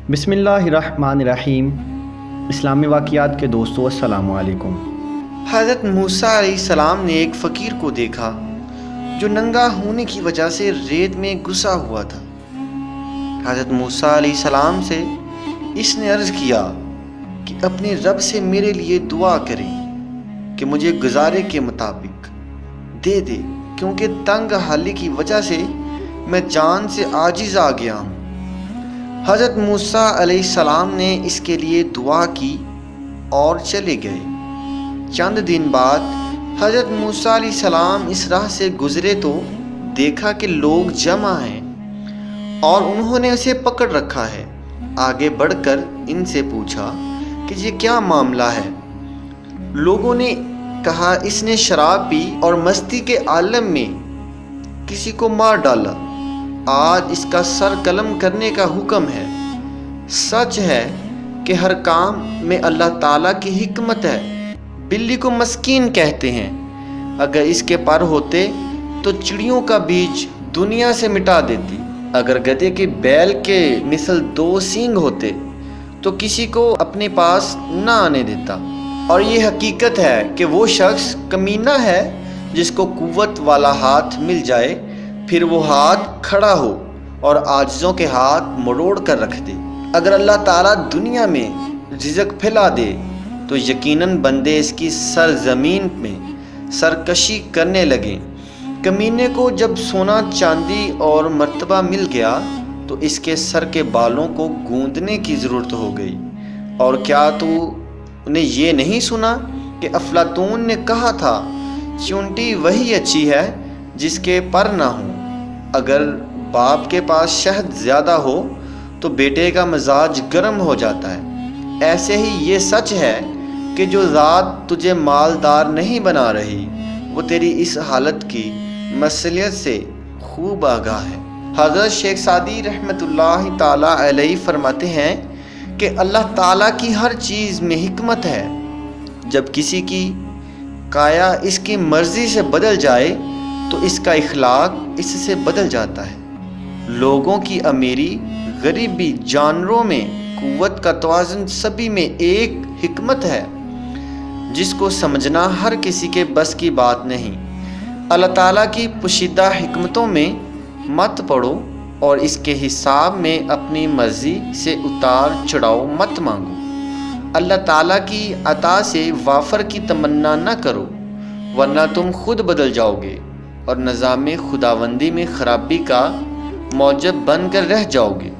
بسم اللہ الرحمن الرحیم۔ اسلامی واقعات کے دوستوں السلام علیکم۔ حضرت موسیٰ علیہ السلام نے ایک فقیر کو دیکھا جو ننگا ہونے کی وجہ سے ریت میں گھسا ہوا تھا۔ حضرت موسیٰ علیہ السلام سے اس نے عرض کیا کہ اپنے رب سے میرے لیے دعا کریں کہ مجھے گزارے کے مطابق دے دے، کیونکہ تنگ حالی کی وجہ سے میں جان سے عاجز آ گیا ہوں۔ حضرت موسیٰ علیہ السلام نے اس کے لیے دعا کی اور چلے گئے۔ چند دن بعد حضرت موسیٰ علیہ السلام اس راہ سے گزرے تو دیکھا کہ لوگ جمع ہیں اور انہوں نے اسے پکڑ رکھا ہے۔ آگے بڑھ کر ان سے پوچھا کہ یہ کیا معاملہ ہے؟ لوگوں نے کہا اس نے شراب پی اور مستی کے عالم میں کسی کو مار ڈالا، آج اس کا سر قلم کرنے کا حکم ہے۔ سچ ہے کہ ہر کام میں اللہ تعالیٰ کی حکمت ہے۔ بلی کو مسکین کہتے ہیں، اگر اس کے پر ہوتے تو چڑیوں کا بیج دنیا سے مٹا دیتی۔ اگر گدھے کے بیل کے مثل 2 سینگ ہوتے تو کسی کو اپنے پاس نہ آنے دیتا۔ اور یہ حقیقت ہے کہ وہ شخص کمینہ ہے جس کو قوت والا ہاتھ مل جائے، پھر وہ ہاتھ کھڑا ہو اور عاجزوں کے ہاتھ مروڑ کر رکھ دے۔ اگر اللہ تعالیٰ دنیا میں رزق پھیلا دے تو یقیناً بندے اس کی سرزمین میں سرکشی کرنے لگیں۔ کمینے کو جب سونا چاندی اور مرتبہ مل گیا تو اس کے سر کے بالوں کو گوندنے کی ضرورت ہو گئی۔ اور کیا تو نے یہ نہیں سنا کہ افلاطون نے کہا تھا، چونٹی وہی اچھی ہے جس کے پر نہ ہوں۔ اگر باپ کے پاس شہد زیادہ ہو تو بیٹے کا مزاج گرم ہو جاتا ہے۔ ایسے ہی یہ سچ ہے کہ جو ذات تجھے مالدار نہیں بنا رہی وہ تیری اس حالت کی مصلحت سے خوب آگاہ ہے۔ حضرت شیخ سعدی رحمۃ اللہ تعالی علیہ فرماتے ہیں کہ اللہ تعالیٰ کی ہر چیز میں حکمت ہے۔ جب کسی کی کایا اس کی مرضی سے بدل جائے تو اس کا اخلاق اس سے بدل جاتا ہے۔ لوگوں کی امیری، غریبی، جانوروں میں قوت کا توازن سبھی میں ایک حکمت ہے جس کو سمجھنا ہر کسی کے بس کی بات نہیں۔ اللہ تعالیٰ کی پوشیدہ حکمتوں میں مت پڑو اور اس کے حساب میں اپنی مرضی سے اتار چڑھاؤ مت مانگو۔ اللہ تعالیٰ کی عطا سے وافر کی تمنا نہ کرو، ورنہ تم خود بدل جاؤ گے اور نظام خداوندی میں خرابی کا موجب بن کر رہ جاؤ گے۔